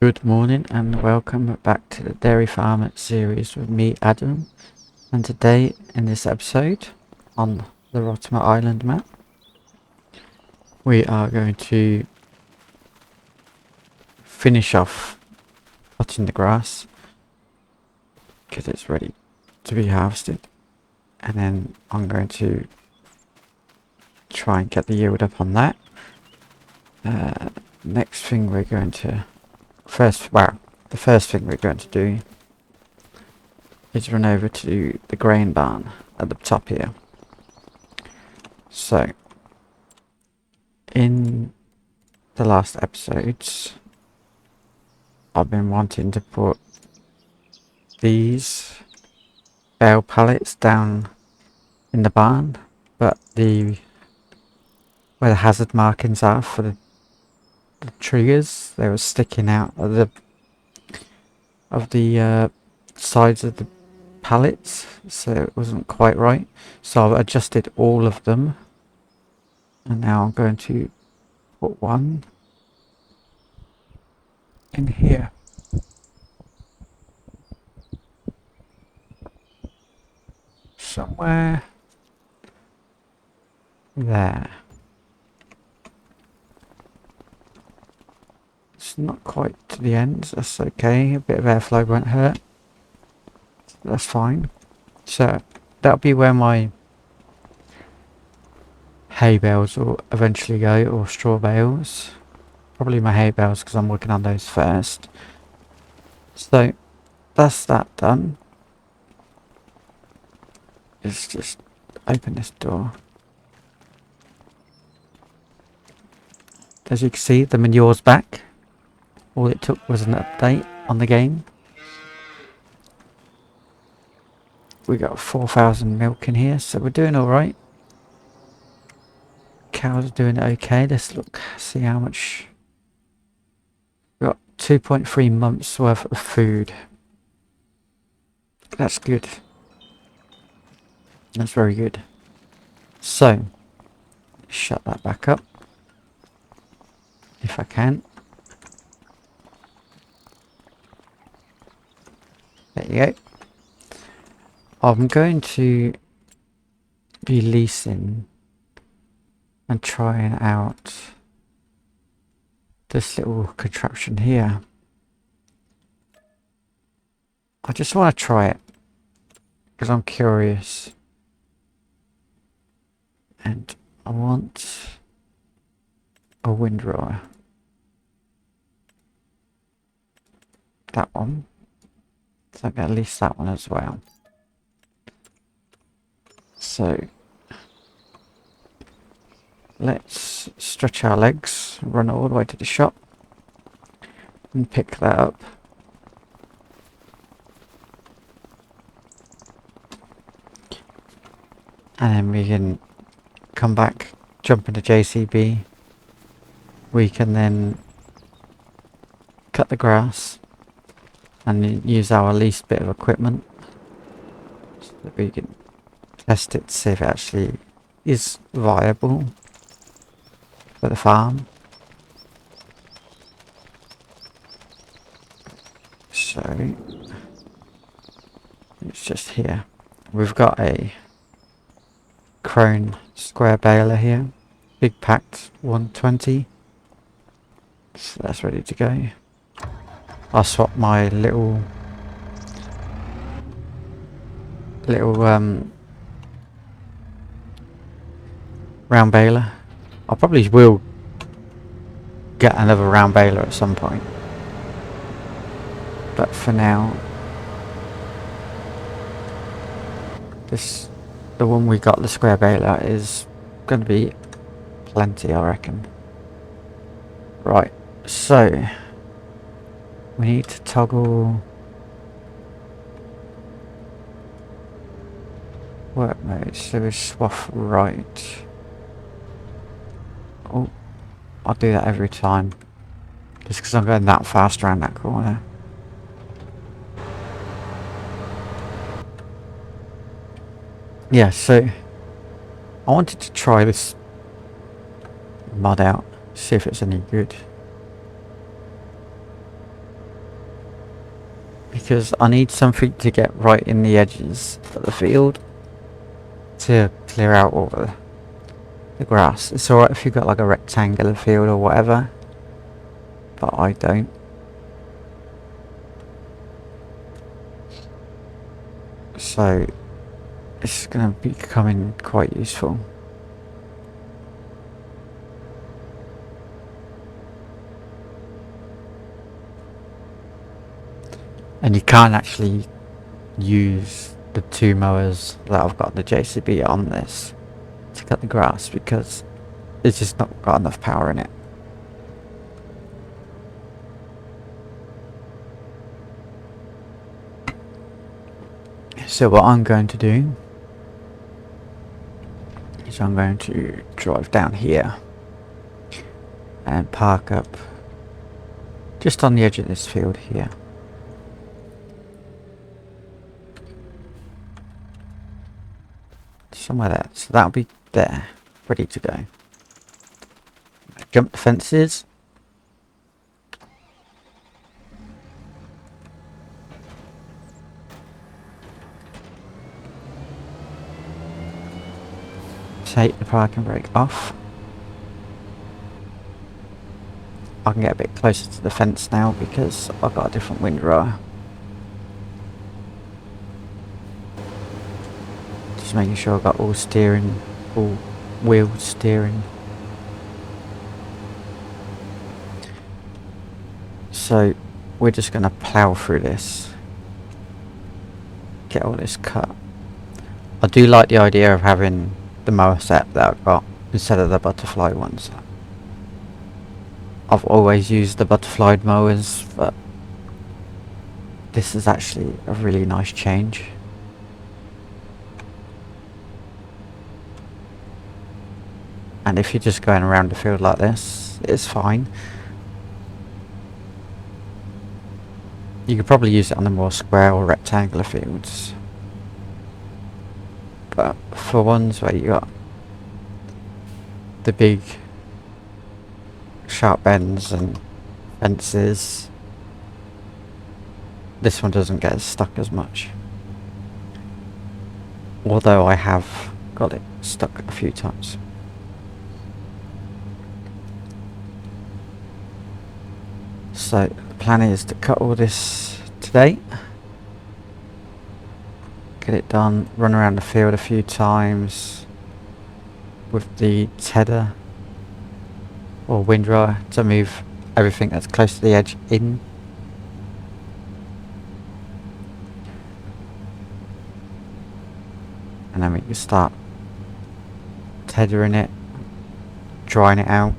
Good morning and welcome back to the Dairy Farm series with me, Adam. And today in this episode on the Rottumer Island map, we are going to finish off cutting the grass because it's ready to be harvested, and then I'm going to try and get the yield up on that. Next thing we're going to the first thing we're going to do is run over to the grain barn at the top here. So, in the last episodes, I've been wanting to put these bale pallets down in the barn, but where the hazard markings are for the triggers, they were sticking out of the sides of the pallets, so it wasn't quite right. So I've adjusted all of them, and now I'm going to put one in here. Somewhere there. It's not quite to the ends, that's okay. A bit of airflow won't hurt. That's fine. So that'll be where my hay bales will eventually go, or straw bales. Probably my hay bales because I'm working on those first. So that's that done. Let's just open this door. As you can see, the manure's back. All it took was an update on the game. We got 4,000 milk in here, so we're doing alright. Cows are doing okay. Let's see how much. We got 2.3 months worth of food. That's good. That's very good. So, shut that back up if I can. There you go. I'm going to be leasing and trying out this little contraption here. I just want to try it because I'm curious, and I want a windrower. That one. So I'm going to lease that one as well. So let's stretch our legs, run all the way to the shop and pick that up. And then we can come back, jump into JCB. We can then cut the grass and use our least bit of equipment so that we can test it to see if it actually is viable for the farm. So it's just here. We've got a Crone square baler here, big packed 120, so that's ready to go. I'll swap my little round baler. I probably will get another round baler at some point, but for now the one we got, the square baler, is going to be plenty, I reckon. Right, so we need to toggle work mode, so we swath right. Oh, I'll do that every time just because I'm going that fast around that corner. Yeah, so I wanted to try this mod out, see if it's any good. because I need something to get right in the edges of the field to clear out all the grass. It's alright if you've got like a rectangular field or whatever, but I don't. So it's going to be becoming quite useful. And you can't actually use the 2 mowers that I've got the JCB on this to cut the grass because it's just not got enough power in it. So what I'm going to do is I'm going to drive down here and park up just on the edge of this field here. Somewhere there, so that'll be there, ready to go. Jump the fences. Take the parking brake off. I can get a bit closer to the fence now because I've got a different windrower. Just making sure I've got all steering, all wheel steering. So we're just going to plough through this, get all this cut. I do like the idea of having the mower set that I've got instead of the butterfly ones. I've always used the butterfly mowers, but this is actually a really nice change. And if you're just going around the field like this, it's fine. You could probably use it on the more square or rectangular fields. But for ones where you got the big sharp bends and fences, this one doesn't get stuck as much. Although I have got it stuck a few times. So the plan is to cut all this today, get it done, run around the field a few times with the tedder or windrower to move everything that's close to the edge in. And then we can start tethering it, drying it out,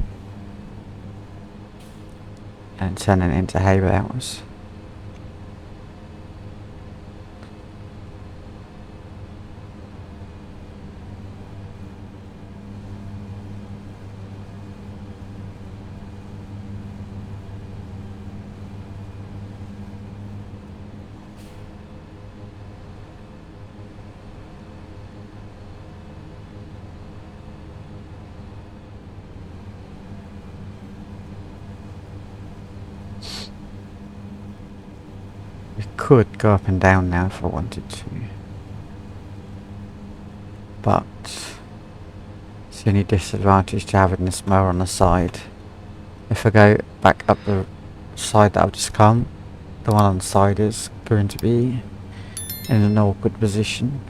and turning it into hay bales. We could go up and down now if I wanted to, but it's the only disadvantage to having this mower on the side. If I go back up the side that I've just come, the one on the side is going to be in an awkward position.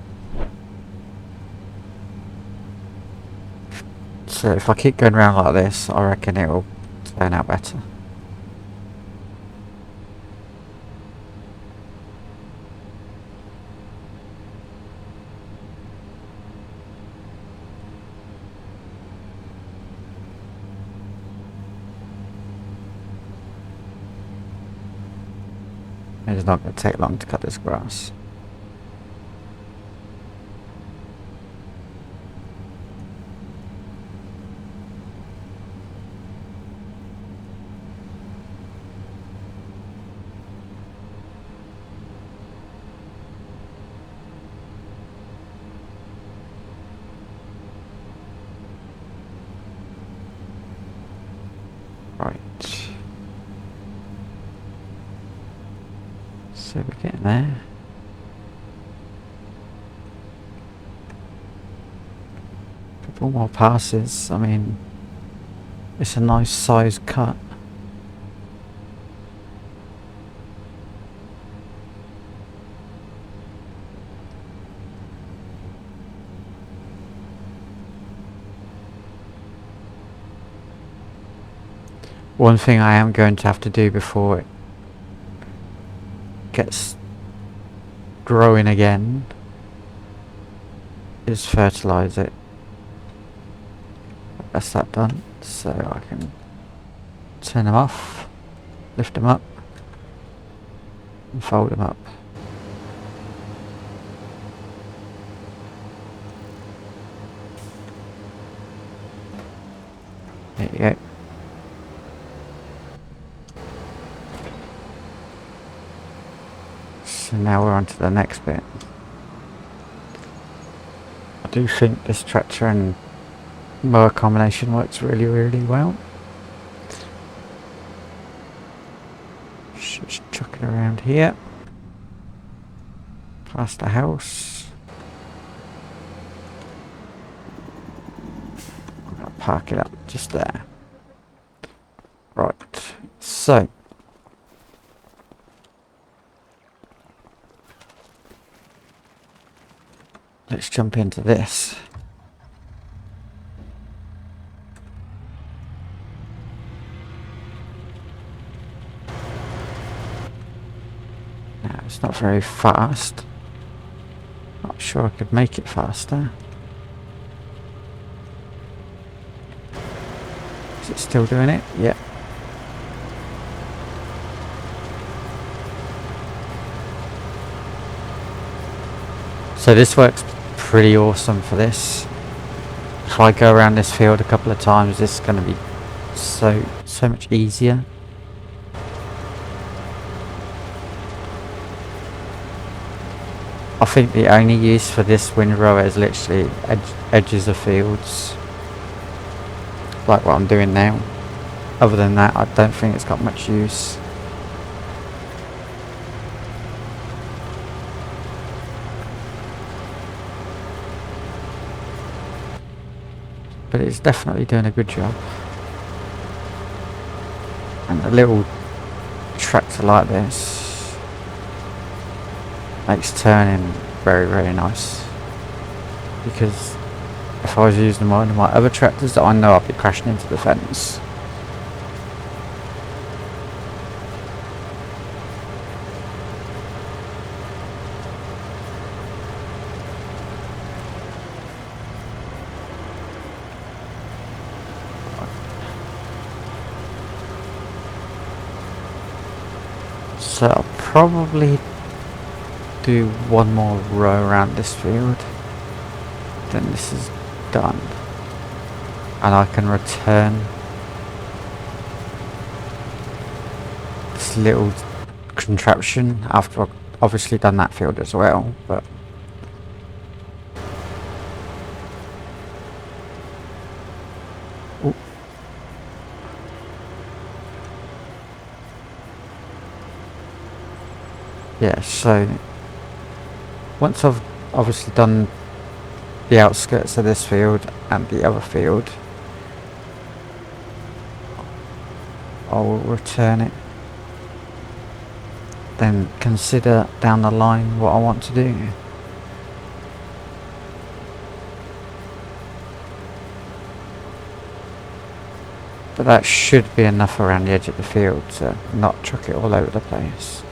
So if I keep going around like this, I reckon it will turn out better. It's not going to take long to cut this grass. Right. So we're getting in there. Couple more passes. I mean, it's a nice size cut. One thing I am going to have to do before it gets growing again is fertilise it. That's that done, so I can turn them off, lift them up and fold them up. There you go. So now we're on to the next bit. I do think this tractor and mower combination works really, really well. Just chuck it around here, past the house. I'm gonna park it up just there. Right, so let's jump into this. Now, it's not very fast. Not sure I could make it faster. Is it still doing it? Yep. So this works pretty awesome for this. If I go around this field a couple of times, this is going to be so much easier. I think the only use for this windrower is literally edges of fields, like what I'm doing now. Other than that, I don't think it's got much use. But it's definitely doing a good job. And a little tractor like this makes turning very, very nice. Because if I was using one of my other tractors, I know I'd be crashing into the fence. So I'll probably do one more row around this field, then this is done, and I can return this little contraption after I've obviously done that field as well. But ooh. Yeah, so once I've obviously done the outskirts of this field and the other field, I will return it, then consider down the line what I want to do. But that should be enough around the edge of the field to not chuck it all over the place.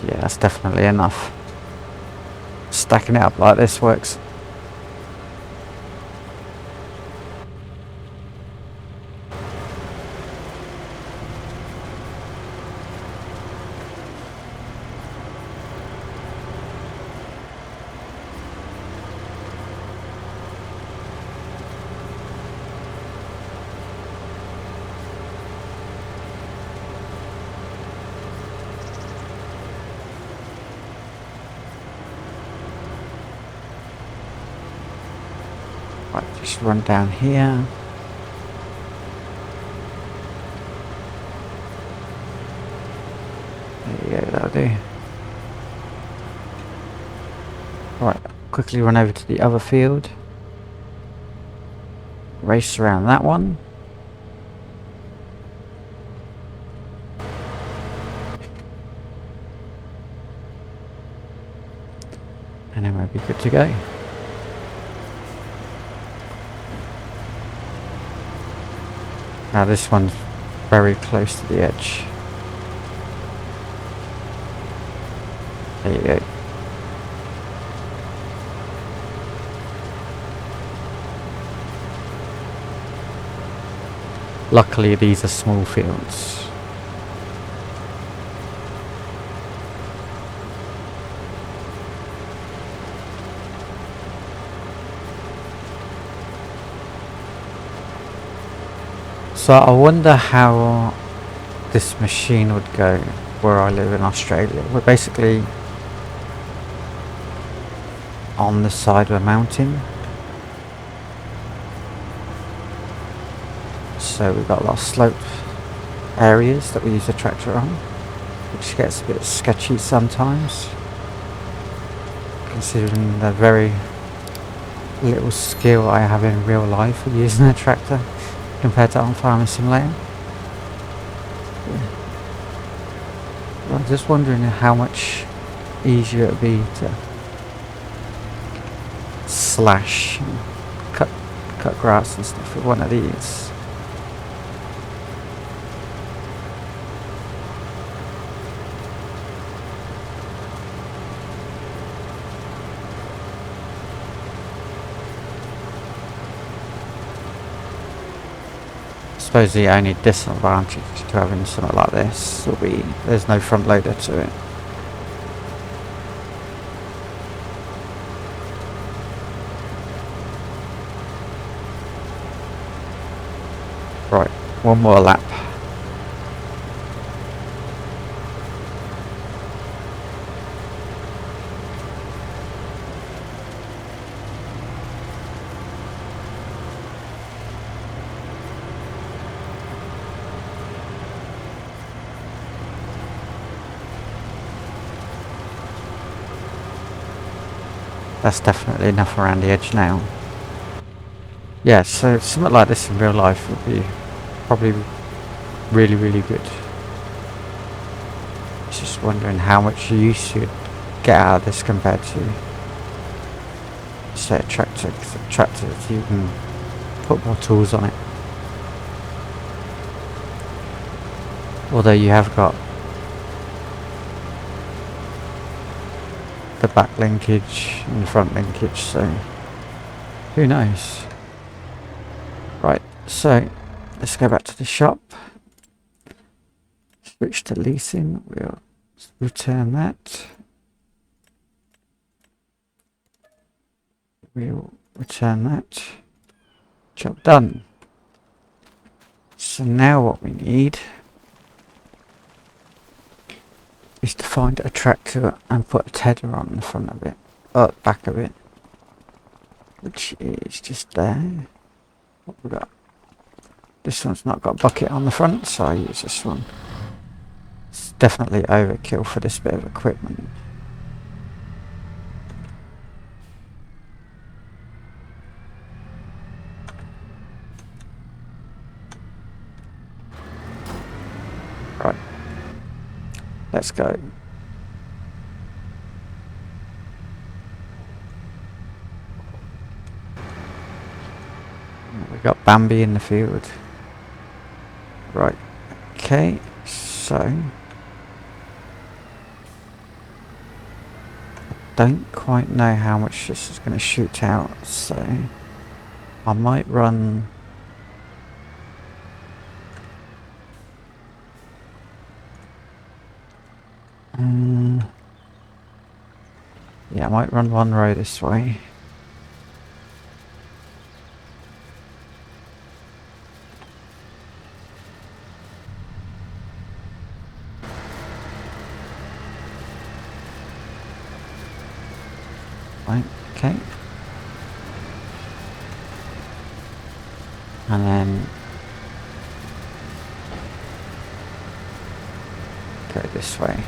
Yeah, that's definitely enough. Stacking it up like this works. just run down here. There you go, that'll do. Right, quickly run over to the other field. Race around that one. And then we'll be good to go. Now this one's very close to the edge. There you go. Luckily these are small fields. So I wonder how this machine would go where I live in Australia. We're basically on the side of a mountain. So we've got a lot of slope areas that we use the tractor on, which gets a bit sketchy sometimes, considering the very little skill I have in real life for using a tractor compared to on Farming Simulator. I'm just wondering how much easier it would be to slash and cut grass and stuff with one of these. I suppose the only disadvantage to having something like this will be there's no front loader to it. Right, one more lap. That's definitely enough around the edge now. Yeah, so something like this in real life would be probably really good. Just wondering how much use you'd get out of this compared to, say, a tractor. Because a tractor, you can put more tools on it. Although you have got the back linkage and the front linkage, so who knows. Right, so let's go back to the shop, switch to leasing, we'll return that, job done. So now what we need is to find a tractor and put a tedder on the front of it, back of it, which is just there. What we got? This one's not got a bucket on the front, so I use this one. It's definitely overkill for this bit of equipment. Right, let's go. We got Bambi in the field. Right, okay, so I don't quite know how much this is going to shoot out, so I might run yeah, I might run one row this way. Right, okay. and then go this way.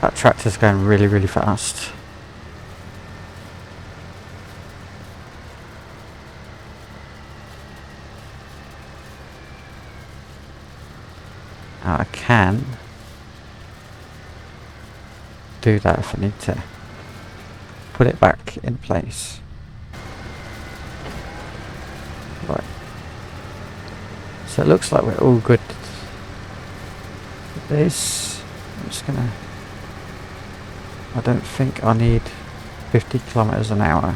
That tractor's going really, really fast. Now I can do that if I need to put it back in place. Right. So it looks like we're all good with this. I'm just gonna... I don't think I need 50 kilometers an hour.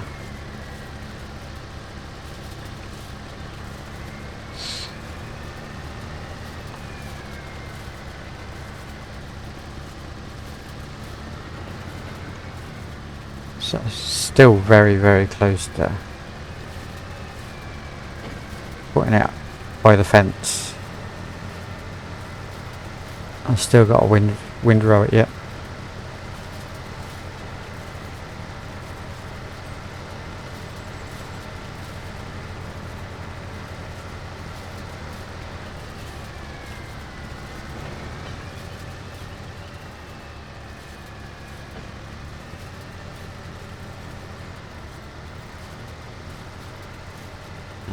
So still very, very close to putting it by the fence. I've still got a windrow it yet.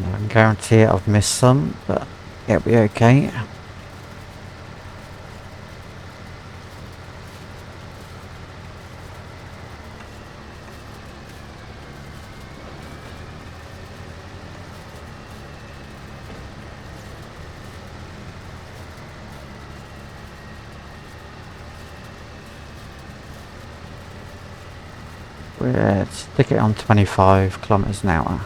I can guarantee I've missed some, but it'll be okay. We'll stick it on 25 kilometers an hour.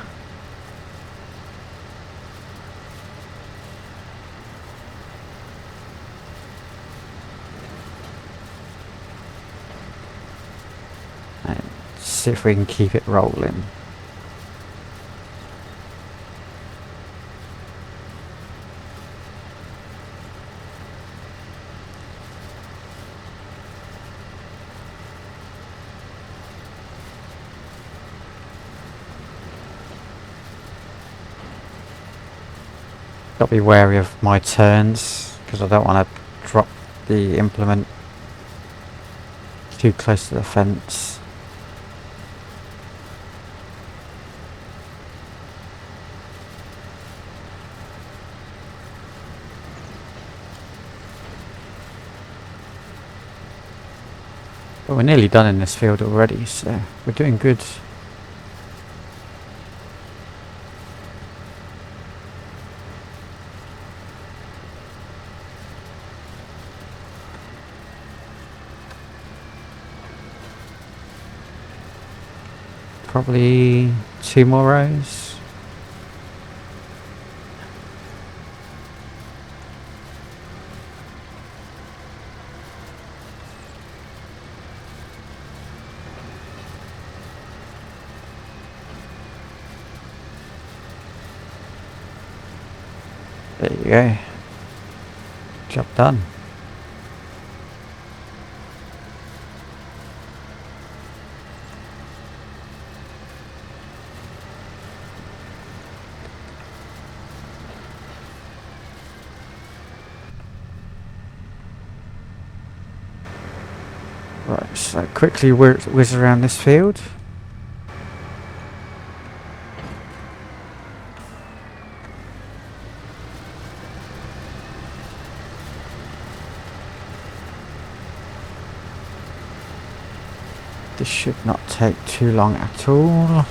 And see if we can keep it rolling. Got to be wary of my turns because I don't want to drop the implement too close to the fence. But we're nearly done in this field already, so we're doing good. Probably 2 more rows. There you go. Job done. Right, so quickly whiz around this field. This should not take too long at all.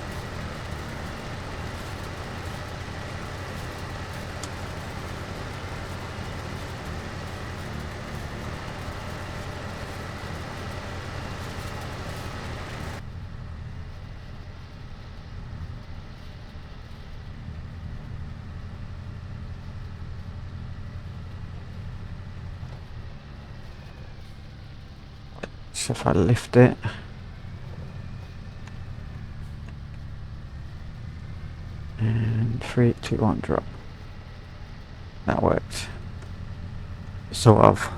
So if I lift it, and 3, 2, 1, drop. That worked. Sort of.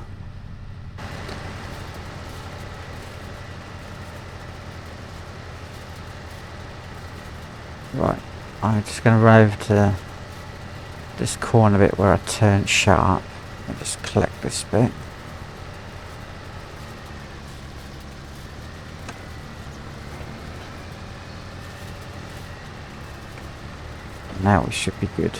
Right, I'm just going to run over to this corner bit where I turn sharp and just collect this bit. Now we should be good.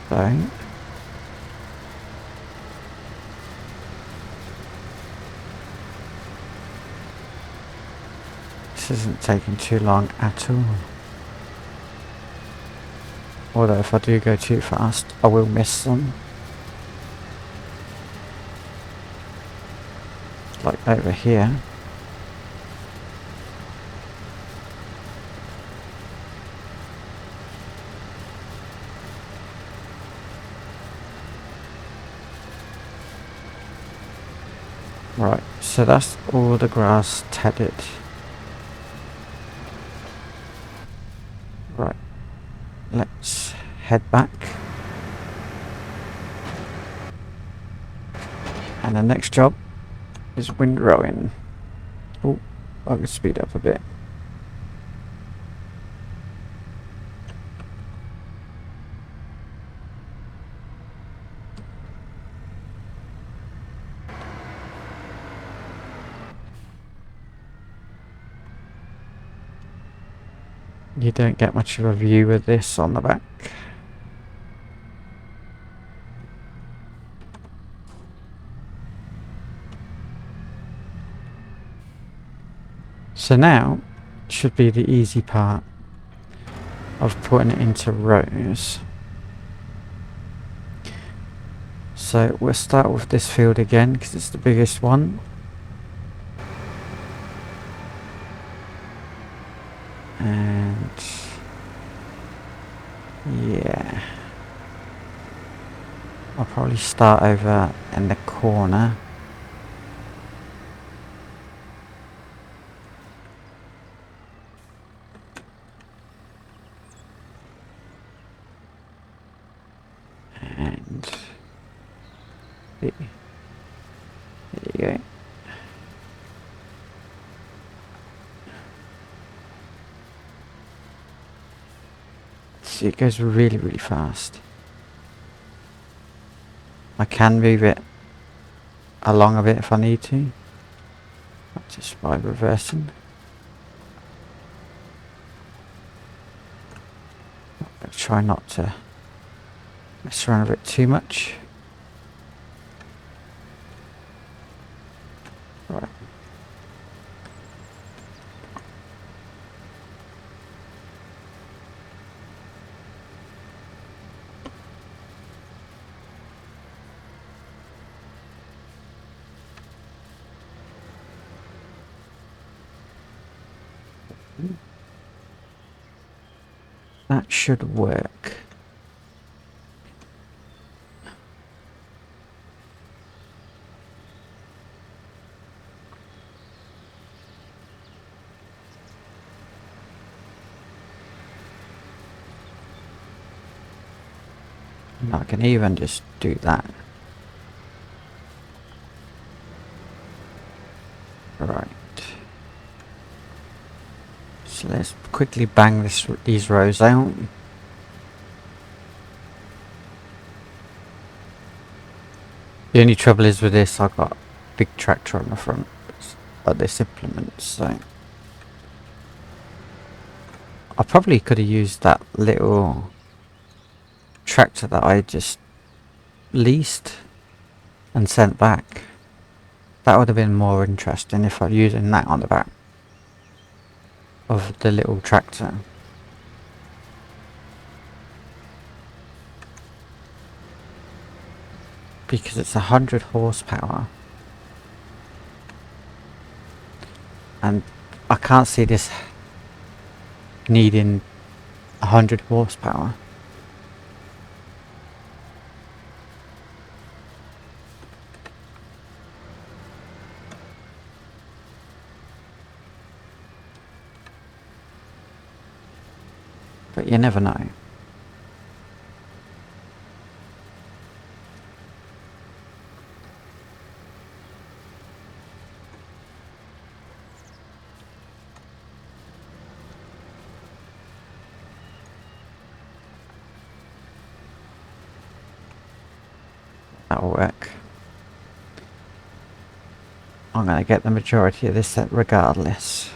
So, this isn't taking too long at all. Although if I do go too fast, I will miss them. Like over here. Right, so that's all the grass tedded. Right, let's head back. And the next job is windrowing. Oh, I can speed up a bit. You don't get much of a view of this on the back. So now should be the easy part of putting it into rows. So we'll start with this field again because it's the biggest one. And yeah, I'll probably start over in the corner. And there you go. See, it goes really, really fast. I can move it along a bit if I need to. Just by reversing. I'll try not to mess around a bit too much. Right. That should work. And I can even just do that. Right. So let's quickly bang these rows out. The only trouble is with this, I've got a big tractor on the front of this implement, so I probably could have used that little tractor that I just leased and sent back. That would have been more interesting if I was using that on the back of the little tractor. Because it's 100 horsepower. And I can't see this needing 100 horsepower. But you never know. That'll work. I'm going to get the majority of this set regardless.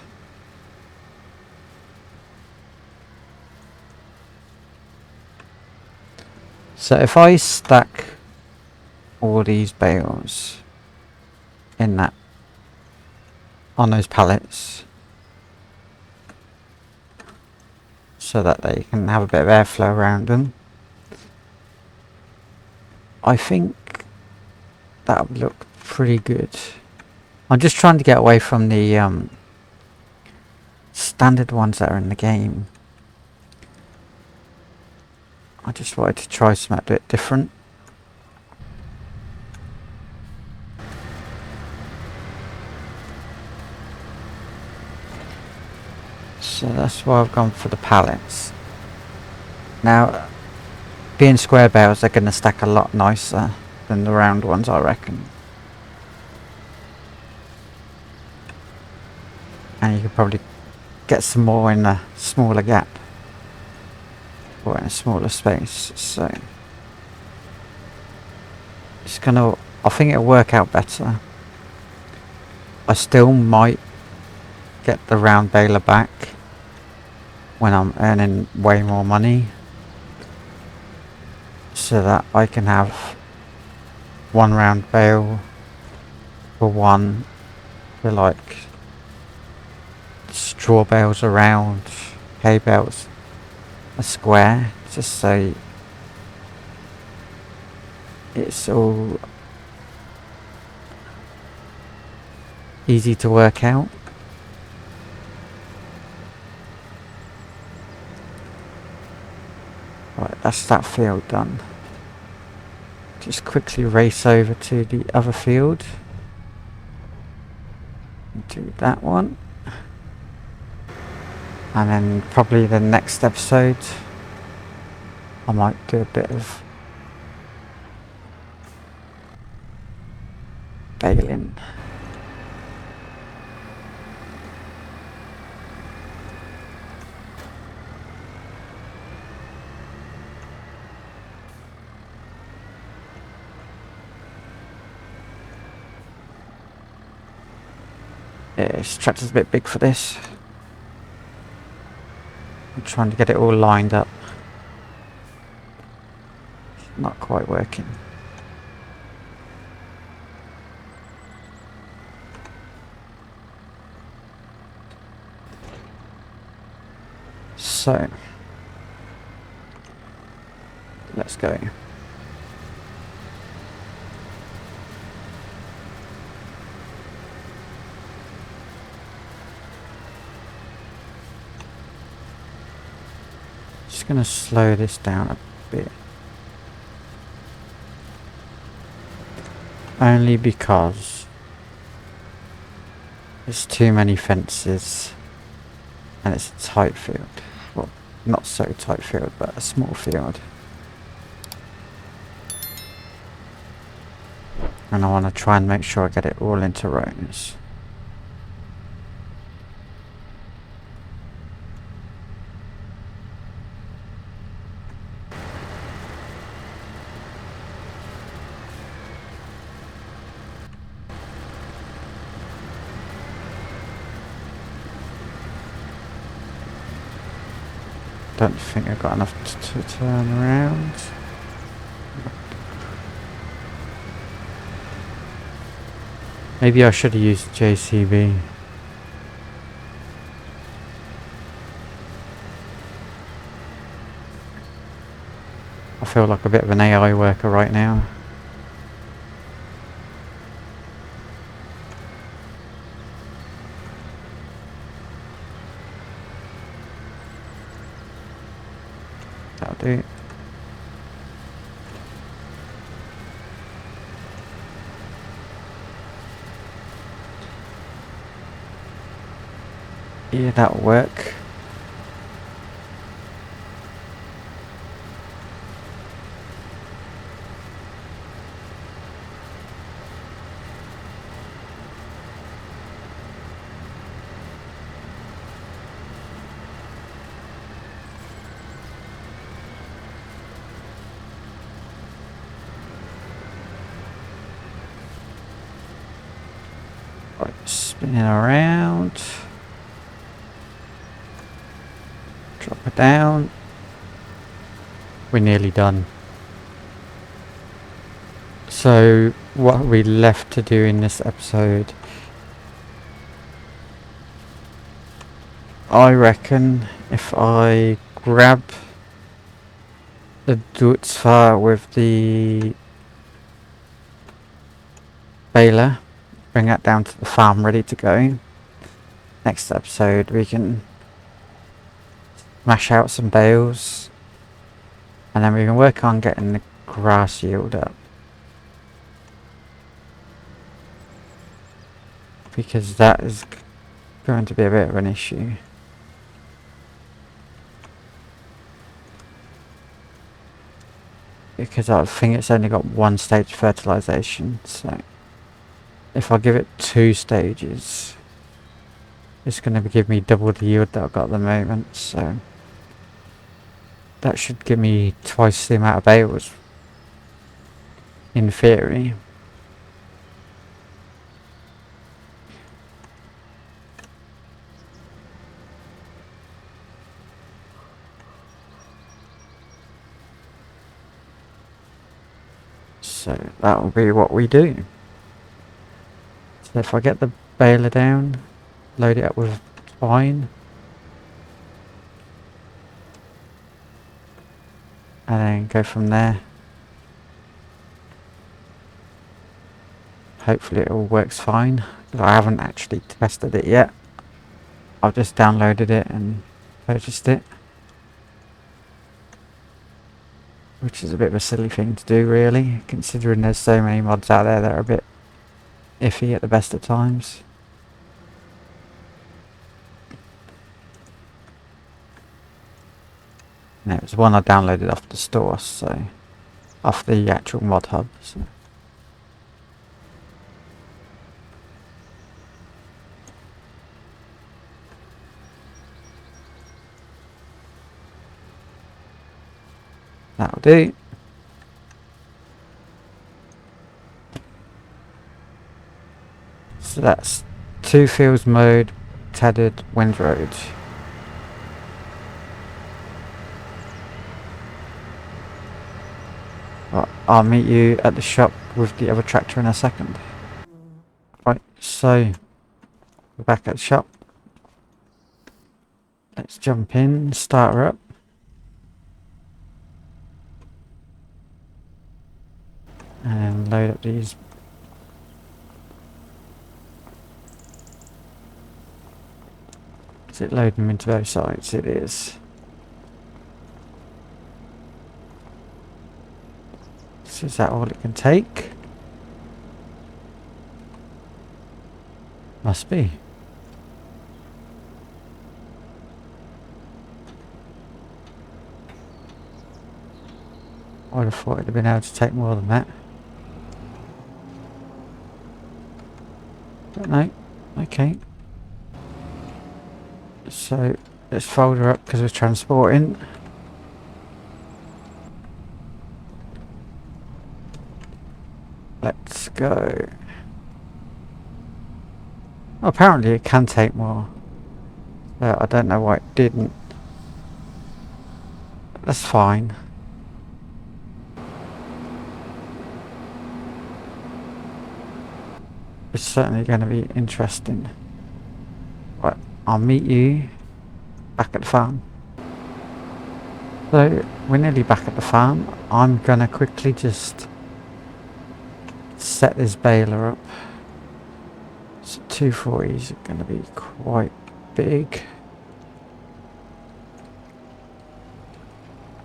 So if I stack all these bales in that, on those pallets, so that they can have a bit of airflow around them, I think that would look pretty good. I'm just trying to get away from the standard ones that are in the game. I just wanted to try something a bit different. So that's why I've gone for the pallets. Now, being square bales, they're going to stack a lot nicer than the round ones, I reckon. And you could probably get some more in a smaller gap, or in a smaller space. So it's gonna, I think it'll work out better. I still might get the round baler back when I'm earning way more money, so that I can have one round bale for one for like straw bales around, hay bales a square, just so it's all easy to work out. Right, that's that field done. Just quickly race over to the other field. Do that one. And then probably the next episode I might do a bit of baling. Yeah, this tractor's a bit big for this. I'm trying to get it all lined up. Not quite working. So let's go. Just gonna slow this down a bit. Only because there's too many fences and it's a tight field. Well, not so tight field, but a small field. And I want to try and make sure I get it all into rows. Don't think I've got enough to turn around. Maybe I should have used JCB. I feel like a bit of an AI worker right now. do. Yeah, that'll work. Right, spinning around. Drop it down. We're nearly done. So what we left to do in this episode, I reckon if I grab the Dutzfar with the baler, bring that down to the farm ready to go. Next episode we can mash out some bales and then we can work on getting the grass yield up, because that is going to be a bit of an issue. Because I think it's only got one stage fertilization, so if I give it 2 stages, it's going to give me double the yield that I've got at the moment, so that should give me twice the amount of bales, in theory. So that will be what we do. So if I get the baler down, load it up with twine, and then go from there. Hopefully it all works fine, because I haven't actually tested it yet. I've just downloaded it and purchased it, which is a bit of a silly thing to do really, considering there's so many mods out there that are a bit iffy at the best of times. And it was one I downloaded off the store, so off the actual mod hub. So. That'll do. So that's 2 fields mowed, tedded, windrowed. Right, I'll meet you at the shop with the other tractor in a second. Right, so we're back at the shop. Let's jump in, start her up. And load up these. Is it loading them into both sides? It is. So is that all it can take? Must be. I'd have thought it'd have been able to take more than that. But no. Okay. So let's fold her up because we're transporting. Let's go. Oh, apparently it can take more. I don't know why it didn't. That's fine. It's certainly going to be interesting. Right, I'll meet you back at the farm. So we're nearly back at the farm. I'm going to quickly just set this baler up. So 240s are going to be quite big.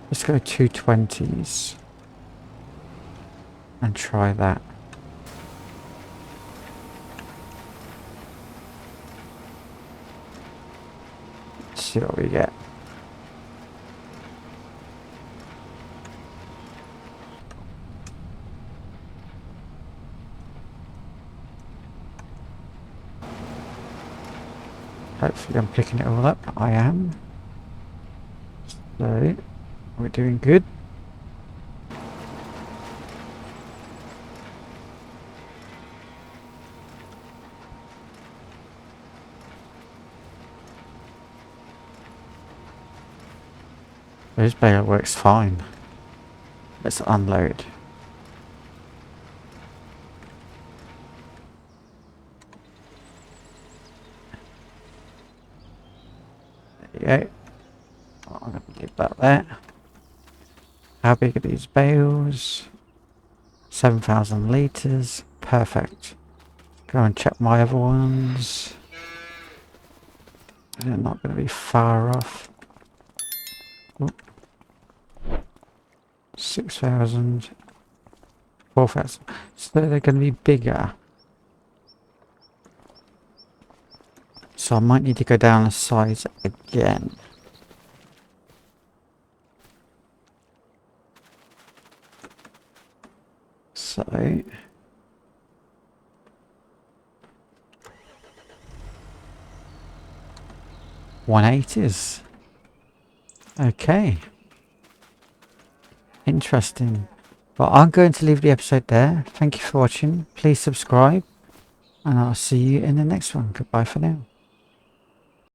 Let's go 220s and try that. Let's see what we get. Hopefully I'm picking it all up. I am. So, we're doing good. This bale works fine. Let's unload. There you go. I'm going to leave that there. How big are these bales? 7,000 litres. Perfect. Go and check my other ones. They're not going to be far off. Oh. 6,000. 4,000. So they're going to be bigger. So I might need to go down a size again. So 180s. Okay. Interesting. Well, I'm going to leave the episode there. Thank you for watching. Please subscribe. And I'll see you in the next one. Goodbye for now.